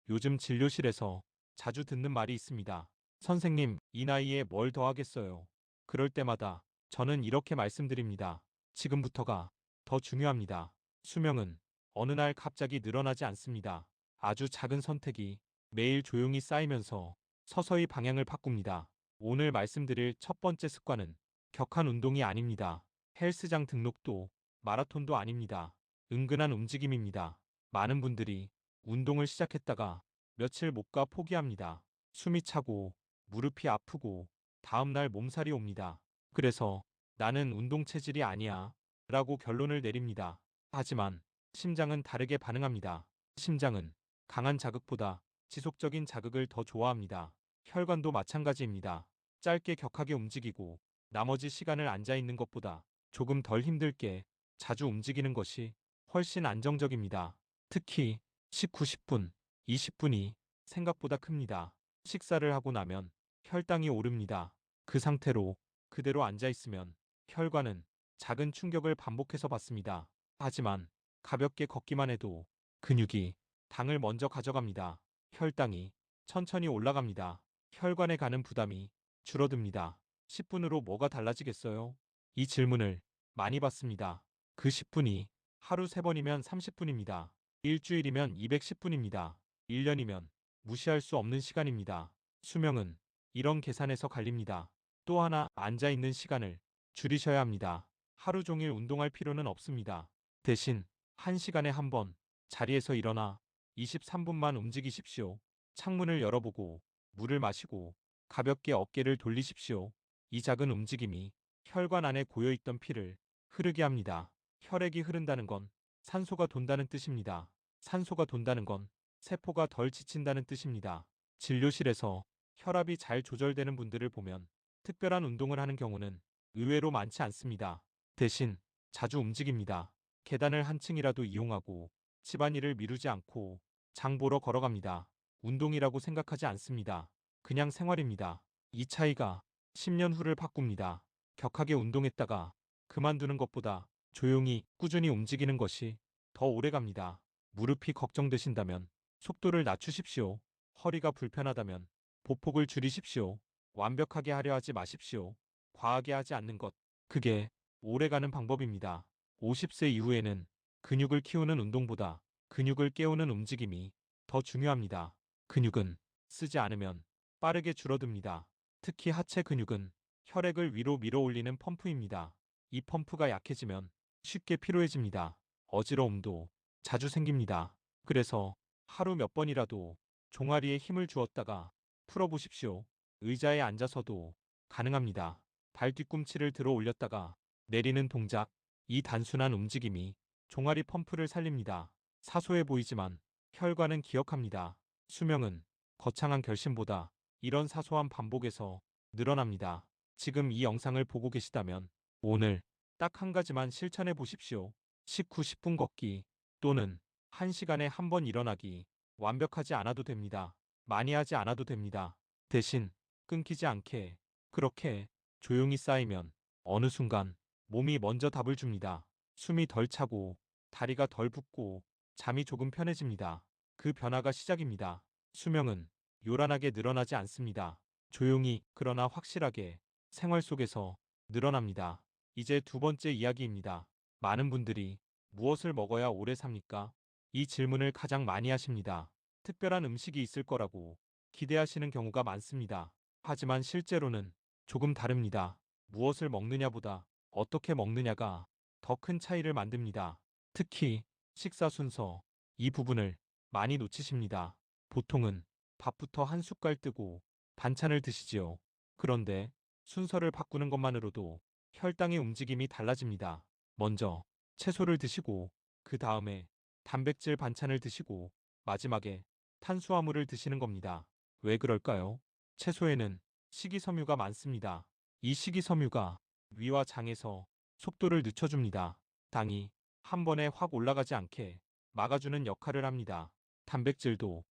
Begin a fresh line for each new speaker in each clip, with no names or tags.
요즘 진료실에서 자주 듣는 말이 있습니다. 선생님, 이 나이에 뭘 더 하겠어요? 그럴 때마다 저는 이렇게 말씀드립니다. 지금부터가 더 중요합니다. 수명은 어느 날 갑자기 늘어나지 않습니다. 아주 작은 선택이 매일 조용히 쌓이면서 서서히 방향을 바꿉니다. 오늘 말씀드릴 첫 번째 습관은 격한 운동이 아닙니다. 헬스장 등록도 마라톤도 아닙니다. 은근한 움직임입니다. 많은 분들이 운동을 시작했다가 며칠 못 가 포기합니다. 숨이 차고 무릎이 아프고 다음날 몸살이 옵니다. 그래서 나는 운동 체질이 아니야 라고 결론을 내립니다. 하지만 심장은 다르게 반응합니다. 심장은 강한 자극보다 지속적인 자극을 더 좋아합니다. 혈관도 마찬가지입니다. 짧게 격하게 움직이고 나머지 시간을 앉아 있는 것보다 조금 덜 힘들게 자주 움직이는 것이 훨씬 안정적입니다. 특히 식후 10분, 20분이 생각보다 큽니다. 식사를 하고 나면 혈당이 오릅니다. 그 상태로 그대로 앉아 있으면 혈관은 작은 충격을 반복해서 받습니다. 하지만 가볍게 걷기만 해도 근육이 당을 먼저 가져갑니다. 혈당이 천천히 올라갑니다. 혈관에 가는 부담이 줄어듭니다. 10분으로 뭐가 달라지겠어요? 이 질문을 많이 받습니다. 그 10분이 하루 3번이면 30분입니다. 일주일이면 210분입니다. 1년이면 무시할 수 없는 시간입니다. 수명은 이런 계산에서 갈립니다. 또 하나, 앉아 있는 시간을 줄이셔야 합니다. 하루 종일 운동할 필요는 없습니다. 대신 1시간에 한 번 자리에서 일어나 23분만 움직이십시오. 창문을 열어보고 물을 마시고 가볍게 어깨를 돌리십시오. 이 작은 움직임이 혈관 안에 고여있던 피를 흐르게 합니다. 혈액이 흐른다는 건 산소가 돈다는 뜻입니다. 산소가 돈다는 건 세포가 덜 지친다는 뜻입니다. 진료실에서 혈압이 잘 조절되는 분들을 보면 특별한 운동을 하는 경우는 의외로 많지 않습니다. 대신 자주 움직입니다. 계단을 한 층이라도 이용하고 집안일을 미루지 않고 장 보러 걸어갑니다. 운동이라고 생각하지 않습니다. 그냥 생활입니다. 이 차이가 10년 후를 바꿉니다. 격하게 운동했다가 그만두는 것보다 조용히 꾸준히 움직이는 것이 더 오래 갑니다. 무릎이 걱정되신다면 속도를 낮추십시오. 허리가 불편하다면 보폭을 줄이십시오. 완벽하게 하려 하지 마십시오. 과하게 하지 않는 것. 그게 오래가는 방법입니다. 50세 이후에는 근육을 키우는 운동보다 근육을 깨우는 움직임이 더 중요합니다. 근육은 쓰지 않으면 빠르게 줄어듭니다. 특히 하체 근육은 혈액을 위로 밀어 올리는 펌프입니다. 이 펌프가 약해지면 쉽게 피로해집니다. 어지러움도 자주 생깁니다. 그래서 하루 몇 번이라도 종아리에 힘을 주었다가 풀어보십시오. 의자에 앉아서도 가능합니다. 발 뒤꿈치를 들어 올렸다가 내리는 동작, 이 단순한 움직임이 종아리 펌프를 살립니다. 사소해 보이지만 혈관은 기억합니다. 수명은 거창한 결심보다 이런 사소한 반복에서 늘어납니다. 지금 이 영상을 보고 계시다면 오늘 딱 한 가지만 실천해 보십시오. 식후 10분 걷기 또는 1시간에 한 번 일어나기. 완벽하지 않아도 됩니다. 많이 하지 않아도 됩니다. 대신 끊기지 않게 그렇게 조용히 쌓이면 어느 순간 몸이 먼저 답을 줍니다. 숨이 덜 차고 다리가 덜 붓고 잠이 조금 편해집니다. 그 변화가 시작입니다. 수명은 요란하게 늘어나지 않습니다. 조용히 그러나 확실하게 생활 속에서 늘어납니다. 이제 두 번째 이야기입니다. 많은 분들이 무엇을 먹어야 오래 삽니까? 이 질문을 가장 많이 하십니다. 특별한 음식이 있을 거라고 기대하시는 경우가 많습니다. 하지만 실제로는 조금 다릅니다. 무엇을 먹느냐보다 어떻게 먹느냐가 더 큰 차이를 만듭니다. 특히 식사 순서, 이 부분을 많이 놓치십니다. 보통은 밥부터 한 숟갈 뜨고 반찬을 드시지요. 그런데 순서를 바꾸는 것만으로도 혈당의 움직임이 달라집니다. 먼저 채소를 드시고 그 다음에 단백질 반찬을 드시고 마지막에 탄수화물을 드시는 겁니다. 왜 그럴까요? 채소에는 식이섬유가 많습니다. 이 식이섬유가 위와 장에서 속도를 늦춰줍니다. 당이 한 번에 확 올라가지 않게 막아주는 역할을 합니다. 단백질도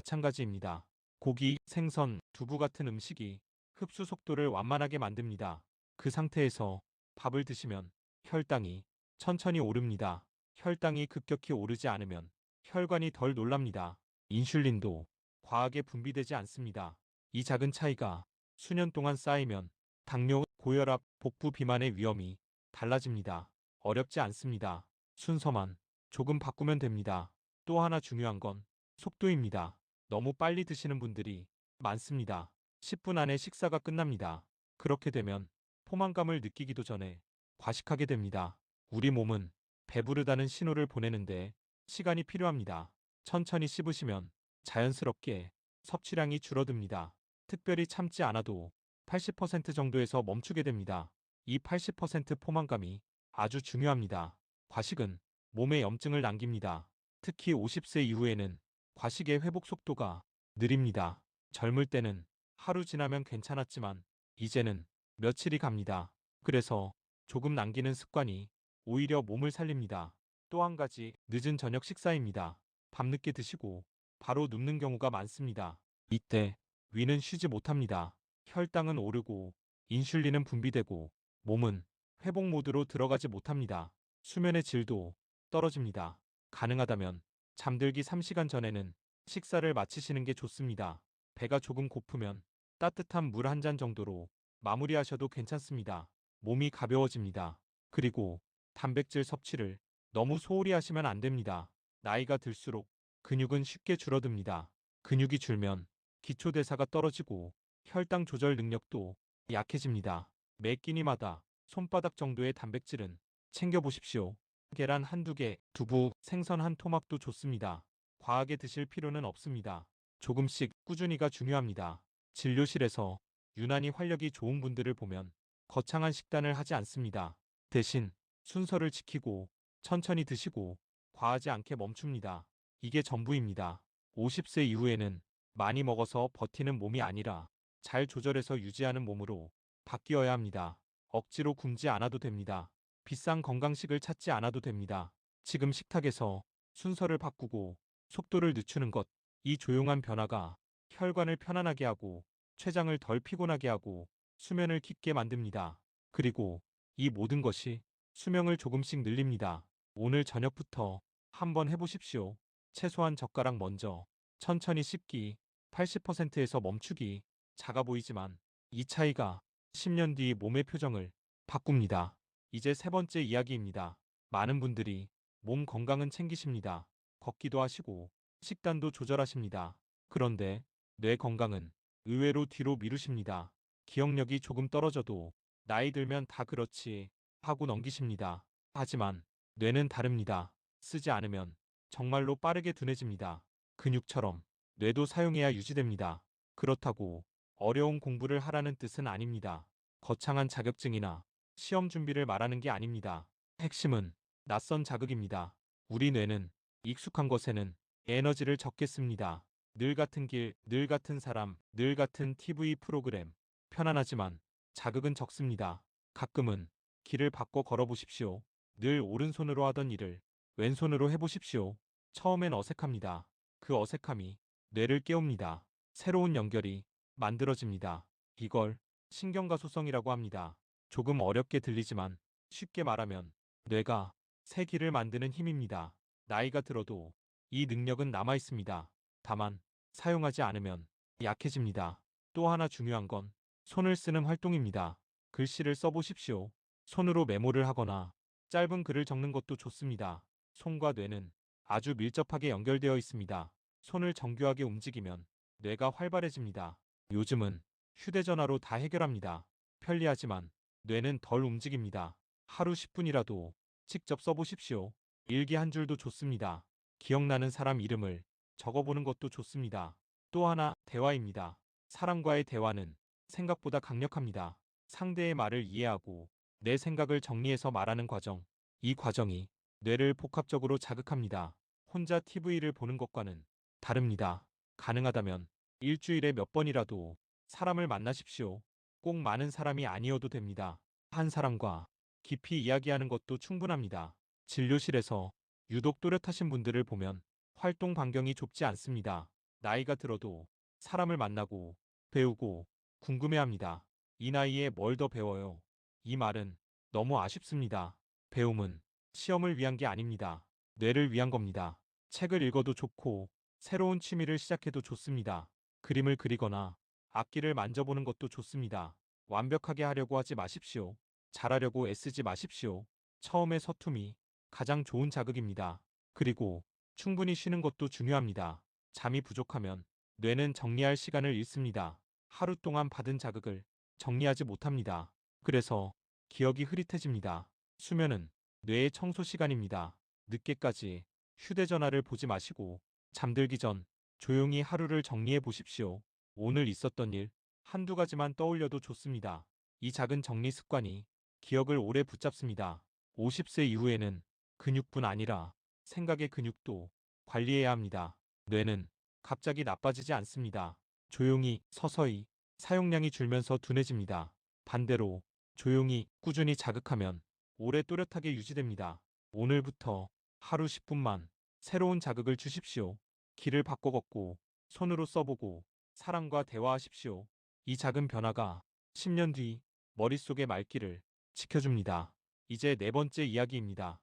마찬가지입니다. 고기, 생선, 두부 같은 음식이 흡수 속도를 완만하게 만듭니다. 그 상태에서 밥을 드시면 혈당이 천천히 오릅니다. 혈당이 급격히 오르지 않으면 혈관이 덜 놀랍니다. 인슐린도 과하게 분비되지 않습니다. 이 작은 차이가 수년 동안 쌓이면 당뇨, 고혈압, 복부 비만의 위험이 달라집니다. 어렵지 않습니다. 순서만 조금 바꾸면 됩니다. 또 하나 중요한 건 속도입니다. 너무 빨리 드시는 분들이 많습니다. 10분 안에 식사가 끝납니다. 그렇게 되면 포만감을 느끼기도 전에 과식하게 됩니다. 우리 몸은 배부르다는 신호를 보내는데 시간이 필요합니다. 천천히 씹으시면 자연스럽게 섭취량이 줄어듭니다. 특별히 참지 않아도 80% 정도에서 멈추게 됩니다. 이 80% 포만감이 아주 중요합니다. 과식은 몸에 염증을 남깁니다. 특히 50세 이후에는 과식의 회복 속도가 느립니다. 젊을 때는 하루 지나면 괜찮았지만 이제는 며칠이 갑니다. 그래서 조금 남기는 습관이 오히려 몸을 살립니다. 또 한 가지 늦은 저녁 식사입니다. 밤늦게 드시고 바로 눕는 경우가 많습니다. 이때 위는 쉬지 못합니다. 혈당은 오르고 인슐린은 분비되고 몸은 회복 모드로 들어가지 못합니다. 수면의 질도 떨어집니다. 가능하다면 잠들기 3시간 전에는 식사를 마치시는 게 좋습니다. 배가 조금 고프면 따뜻한 물 한 잔 정도로 마무리하셔도 괜찮습니다. 몸이 가벼워집니다. 그리고 단백질 섭취를 너무 소홀히 하시면 안 됩니다. 나이가 들수록 근육은 쉽게 줄어듭니다. 근육이 줄면 기초대사가 떨어지고 혈당 조절 능력도 약해집니다. 매 끼니마다 손바닥 정도의 단백질은 챙겨보십시오. 계란 한두 개, 두부, 생선 한 토막도 좋습니다. 과하게 드실 필요는 없습니다. 조금씩 꾸준히가 중요합니다. 진료실에서 유난히 활력이 좋은 분들을 보면 거창한 식단을 하지 않습니다. 대신 순서를 지키고 천천히 드시고 과하지 않게 멈춥니다. 이게 전부입니다. 50세 이후에는 많이 먹어서 버티는 몸이 아니라 잘 조절해서 유지하는 몸으로 바뀌어야 합니다. 억지로 굶지 않아도 됩니다. 비싼 건강식을 찾지 않아도 됩니다. 지금 식탁에서 순서를 바꾸고 속도를 늦추는 것, 이 조용한 변화가 혈관을 편안하게 하고 췌장을 덜 피곤하게 하고 수면을 깊게 만듭니다. 그리고 이 모든 것이 수명을 조금씩 늘립니다. 오늘 저녁부터 한번 해보십시오. 최소한 젓가락 먼저 천천히 씹기, 80%에서 멈추기. 작아 보이지만 이 차이가 10년 뒤 몸의 표정을 바꿉니다. 이제 세 번째 이야기입니다. 많은 분들이 몸 건강은 챙기십니다. 걷기도 하시고 식단도 조절하십니다. 그런데 뇌 건강은 의외로 뒤로 미루십니다. 기억력이 조금 떨어져도 나이 들면 다 그렇지 하고 넘기십니다. 하지만 뇌는 다릅니다. 쓰지 않으면 정말로 빠르게 둔해집니다. 근육처럼 뇌도 사용해야 유지됩니다. 그렇다고 어려운 공부를 하라는 뜻은 아닙니다. 거창한 자격증이나 시험 준비를 말하는 게 아닙니다. 핵심은 낯선 자극입니다. 우리 뇌는 익숙한 것에는 에너지를 적게 씁니다. 늘 같은 길, 늘 같은 사람, 늘 같은 TV 프로그램. 편안하지만 자극은 적습니다. 가끔은 길을 바꿔 걸어보십시오. 늘 오른손으로 하던 일을 왼손으로 해보십시오. 처음엔 어색합니다. 그 어색함이 뇌를 깨웁니다. 새로운 연결이 만들어집니다. 이걸 신경가소성이라고 합니다. 조금 어렵게 들리지만 쉽게 말하면 뇌가 새 길을 만드는 힘입니다. 나이가 들어도 이 능력은 남아 있습니다. 다만 사용하지 않으면 약해집니다. 또 하나 중요한 건 손을 쓰는 활동입니다. 글씨를 써보십시오. 손으로 메모를 하거나 짧은 글을 적는 것도 좋습니다. 손과 뇌는 아주 밀접하게 연결되어 있습니다. 손을 정교하게 움직이면 뇌가 활발해집니다. 요즘은 휴대전화로 다 해결합니다. 편리하지만 뇌는 덜 움직입니다. 하루 10분이라도 직접 써보십시오. 일기 한 줄도 좋습니다. 기억나는 사람 이름을 적어보는 것도 좋습니다. 또 하나, 대화입니다. 사람과의 대화는 생각보다 강력합니다. 상대의 말을 이해하고 내 생각을 정리해서 말하는 과정. 이 과정이 뇌를 복합적으로 자극합니다. 혼자 TV를 보는 것과는 다릅니다. 가능하다면 일주일에 몇 번이라도 사람을 만나십시오. 꼭 많은 사람이 아니어도 됩니다. 한 사람과 깊이 이야기하는 것도 충분합니다. 진료실에서 유독 또렷하신 분들을 보면 활동 반경이 좁지 않습니다. 나이가 들어도 사람을 만나고 배우고 궁금해합니다. 이 나이에 뭘 더 배워요? 이 말은 너무 아쉽습니다. 배움은 시험을 위한 게 아닙니다. 뇌를 위한 겁니다. 책을 읽어도 좋고 새로운 취미를 시작해도 좋습니다. 그림을 그리거나 악기를 만져보는 것도 좋습니다. 완벽하게 하려고 하지 마십시오. 잘하려고 애쓰지 마십시오. 처음의 서툼이 가장 좋은 자극입니다. 그리고 충분히 쉬는 것도 중요합니다. 잠이 부족하면 뇌는 정리할 시간을 잃습니다. 하루 동안 받은 자극을 정리하지 못합니다. 그래서 기억이 흐릿해집니다. 수면은 뇌의 청소 시간입니다. 늦게까지 휴대전화를 보지 마시고 잠들기 전 조용히 하루를 정리해 보십시오. 오늘 있었던 일 한두 가지만 떠올려도 좋습니다. 이 작은 정리 습관이 기억을 오래 붙잡습니다. 50세 이후에는 근육뿐 아니라 생각의 근육도 관리해야 합니다. 뇌는 갑자기 나빠지지 않습니다. 조용히, 서서히 사용량이 줄면서 둔해집니다. 반대로 조용히, 꾸준히 자극하면 오래 또렷하게 유지됩니다. 오늘부터 하루 10분만 새로운 자극을 주십시오. 길을 바꿔 걷고, 손으로 써보고, 사람과 대화하십시오. 이 작은 변화가 10년 뒤 머릿속의 말귀를 지켜줍니다. 이제 네 번째 이야기입니다.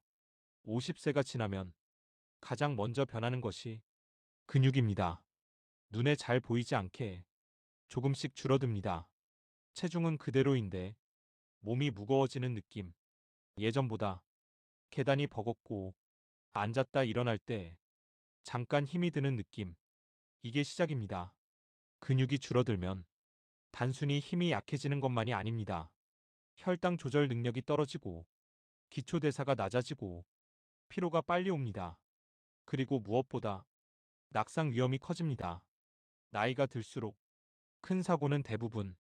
50세가 지나면 가장 먼저 변하는 것이 근육입니다. 눈에 잘 보이지 않게 조금씩 줄어듭니다. 체중은 그대로인데 몸이 무거워지는 느낌. 예전보다 계단이 버겁고 앉았다 일어날 때 잠깐 힘이 드는 느낌. 이게 시작입니다. 근육이 줄어들면 단순히 힘이 약해지는 것만이 아닙니다. 혈당 조절 능력이 떨어지고 기초 대사가 낮아지고 피로가 빨리 옵니다. 그리고 무엇보다 낙상 위험이 커집니다. 나이가 들수록 큰 사고는 대부분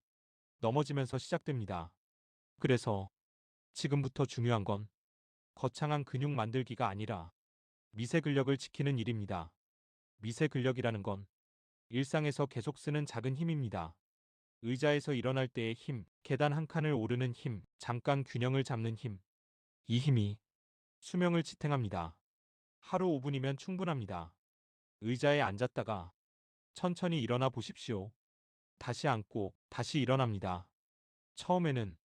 넘어지면서 시작됩니다. 그래서 지금부터 중요한 건 거창한 근육 만들기가 아니라 미세 근력을 지키는 일입니다. 미세 근력이라는 건 일상에서 계속 쓰는 작은 힘입니다. 의자에서 일어날 때의 힘, 계단 한 칸을 오르는 힘, 잠깐 균형을 잡는 힘. 이 힘이 수명을 지탱합니다. 하루 5분이면 충분합니다. 의자에 앉았다가 천천히 일어나 보십시오. 다시 앉고 다시 일어납니다. 처음에는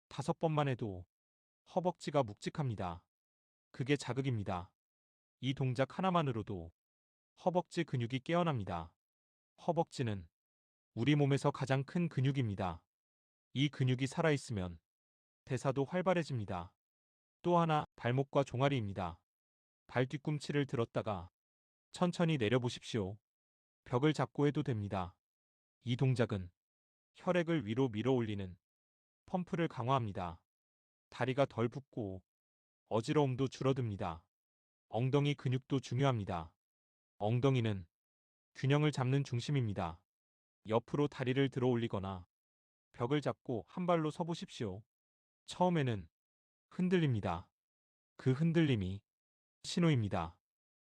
5번만 해도 허벅지가 묵직합니다. 그게 자극입니다. 이 동작 하나만으로도 허벅지 근육이 깨어납니다. 허벅지는 우리 몸에서 가장 큰 근육입니다. 이 근육이 살아있으면 대사도 활발해집니다. 또 하나, 발목과 종아리입니다. 발 뒤꿈치를 들었다가 천천히 내려보십시오. 벽을 잡고 해도 됩니다. 이 동작은 혈액을 위로 밀어 올리는 펌프를 강화합니다. 다리가 덜 붓고 어지러움도 줄어듭니다. 엉덩이 근육도 중요합니다. 엉덩이는 균형을 잡는 중심입니다. 옆으로 다리를 들어 올리거나 벽을 잡고 한 발로 서보십시오. 처음에는 흔들립니다. 그 흔들림이 신호입니다.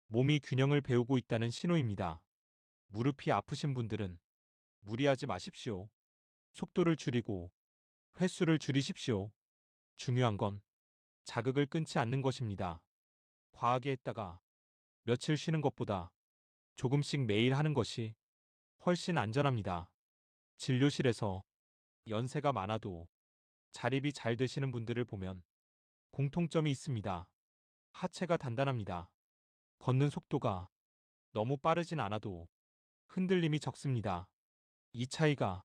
몸이 균형을 배우고 있다는 신호입니다. 무릎이 아프신 분들은 무리하지 마십시오. 속도를 줄이고 횟수를 줄이십시오. 중요한 건 자극을 끊지 않는 것입니다. 과하게 했다가 며칠 쉬는 것보다 조금씩 매일 하는 것이 훨씬 안전합니다. 진료실에서 연세가 많아도 자립이 잘 되시는 분들을 보면 공통점이 있습니다. 하체가 단단합니다. 걷는 속도가 너무 빠르진 않아도 흔들림이 적습니다. 이 차이가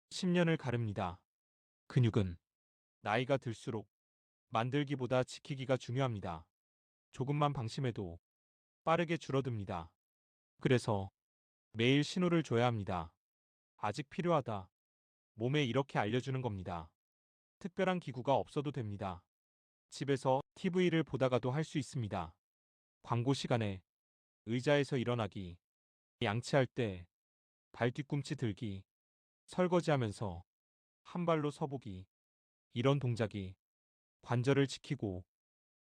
10년을 가릅니다. 근육은 나이가 들수록 만들기보다 지키기가 중요합니다. 조금만 방심해도 빠르게 줄어듭니다. 그래서 매일 신호를 줘야 합니다. 아직 필요하다. 몸에 이렇게 알려주는 겁니다. 특별한 기구가 없어도 됩니다. 집에서 TV를 보다가도 할 수 있습니다. 광고 시간에 의자에서 일어나기, 양치할 때 발 뒤꿈치 들기, 설거지하면서 한 발로 서보기. 이런 동작이 관절을 지키고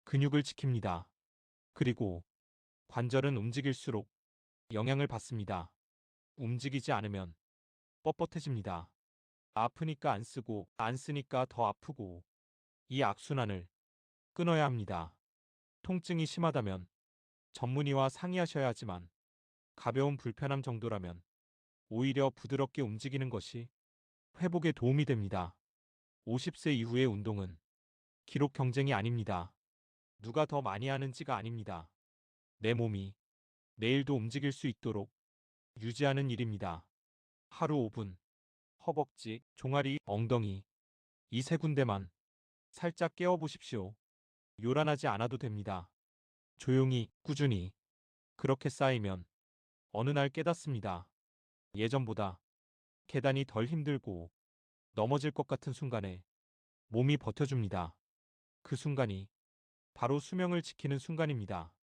근육을 지킵니다. 그리고 관절은 움직일수록 영향을 받습니다. 움직이지 않으면 뻣뻣해집니다. 아프니까 안 쓰고 안 쓰니까 더 아프고 이 악순환을 끊어야 합니다. 통증이 심하다면 전문의와 상의하셔야 하지만 가벼운 불편함 정도라면 오히려 부드럽게 움직이는 것이 회복에 도움이 됩니다. 50세 이후의 운동은 기록 경쟁이 아닙니다. 누가 더 많이 하는지가 아닙니다. 내 몸이 내일도 움직일 수 있도록 유지하는 일입니다. 하루 5분. 허벅지, 종아리, 엉덩이 이 세 군데만 살짝 깨워보십시오. 요란하지 않아도 됩니다. 조용히, 꾸준히 그렇게 쌓이면 어느 날 깨닫습니다. 예전보다 계단이 덜 힘들고 넘어질 것 같은 순간에 몸이 버텨줍니다. 그 순간이 바로 수명을 지키는 순간입니다.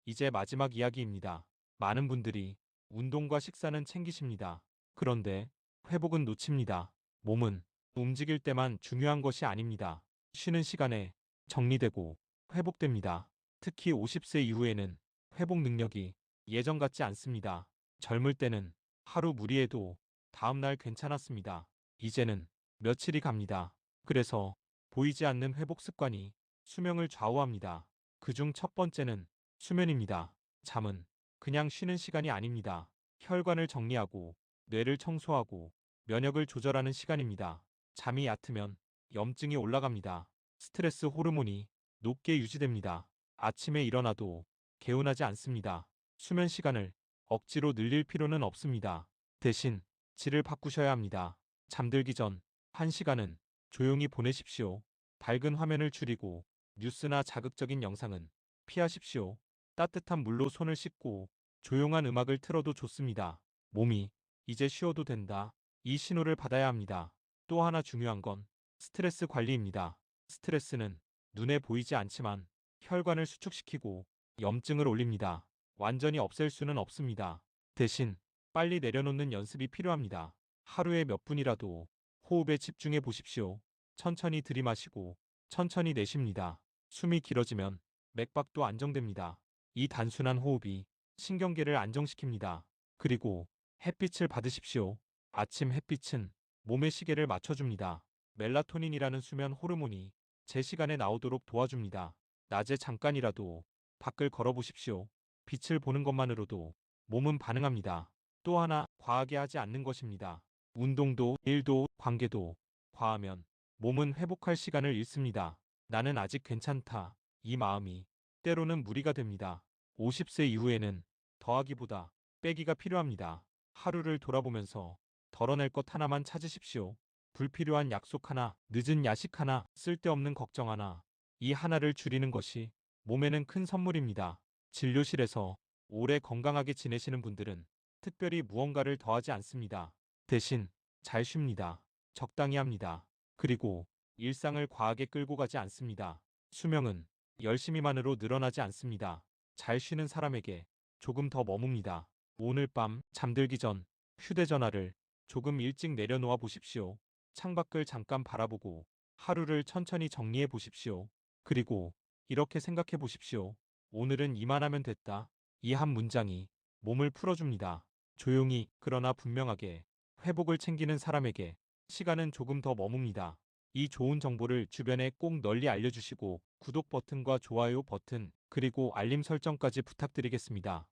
이제 마지막 이야기입니다. 많은 분들이 운동과 식사는 챙기십니다. 그런데 회복은 놓칩니다. 몸은 움직일 때만 중요한 것이 아닙니다. 쉬는 시간에 정리되고 회복됩니다. 특히 50세 이후에는 회복 능력이 예전 같지 않습니다. 젊을 때는 하루 무리해도 다음날 괜찮았습니다. 이제는 며칠이 갑니다. 그래서 보이지 않는 회복 습관이 수명을 좌우합니다. 그중 첫 번째는 수면입니다. 잠은 그냥 쉬는 시간이 아닙니다. 혈관을 정리하고 뇌를 청소하고 면역을 조절하는 시간입니다. 잠이 얕으면 염증이 올라갑니다. 스트레스 호르몬이 높게 유지됩니다. 아침에 일어나도 개운하지 않습니다. 수면 시간을 억지로 늘릴 필요는 없습니다. 대신 질을 바꾸셔야 합니다. 잠들기 전 1시간은 조용히 보내십시오. 밝은 화면을 줄이고 뉴스나 자극적인 영상은 피하십시오. 따뜻한 물로 손을 씻고 조용한 음악을 틀어도 좋습니다. 몸이 이제 쉬어도 된다. 이 신호를 받아야 합니다. 또 하나 중요한 건 스트레스 관리입니다. 스트레스는 눈에 보이지 않지만 혈관을 수축시키고 염증을 올립니다. 완전히 없앨 수는 없습니다. 대신 빨리 내려놓는 연습이 필요합니다. 하루에 몇 분이라도 호흡에 집중해 보십시오. 천천히 들이마시고 천천히 내쉽니다. 숨이 길어지면 맥박도 안정됩니다. 이 단순한 호흡이 신경계를 안정시킵니다. 그리고 햇빛을 받으십시오. 아침 햇빛은 몸의 시계를 맞춰줍니다. 멜라토닌이라는 수면 호르몬이 제 시간에 나오도록 도와줍니다. 낮에 잠깐이라도 밖을 걸어보십시오. 빛을 보는 것만으로도 몸은 반응합니다. 또 하나 과하게 하지 않는 것입니다. 운동도 일도 관계도 과하면 몸은 회복할 시간을 잃습니다. 나는 아직 괜찮다. 이 마음이 때로는 무리가 됩니다. 50세 이후에는 더하기보다 빼기가 필요합니다. 하루를 돌아보면서 덜어낼 것 하나만 찾으십시오. 불필요한 약속 하나, 늦은 야식 하나, 쓸데없는 걱정 하나. 이 하나를 줄이는 것이 몸에는 큰 선물입니다. 진료실에서 오래 건강하게 지내시는 분들은 특별히 무언가를 더하지 않습니다. 대신 잘 쉽니다. 적당히 합니다. 그리고 일상을 과하게 끌고 가지 않습니다. 수명은 열심히만으로 늘어나지 않습니다. 잘 쉬는 사람에게 조금 더 머뭅니다. 오늘 밤 잠들기 전 휴대전화를 조금 일찍 내려놓아 보십시오. 창밖을 잠깐 바라보고 하루를 천천히 정리해 보십시오. 그리고 이렇게 생각해 보십시오. 오늘은 이만하면 됐다. 이 한 문장이 몸을 풀어줍니다. 조용히 그러나 분명하게 회복을 챙기는 사람에게 시간은 조금 더 머뭅니다. 이 좋은 정보를 주변에 꼭 널리 알려주시고 구독 버튼과 좋아요 버튼 그리고 알림 설정까지 부탁드리겠습니다.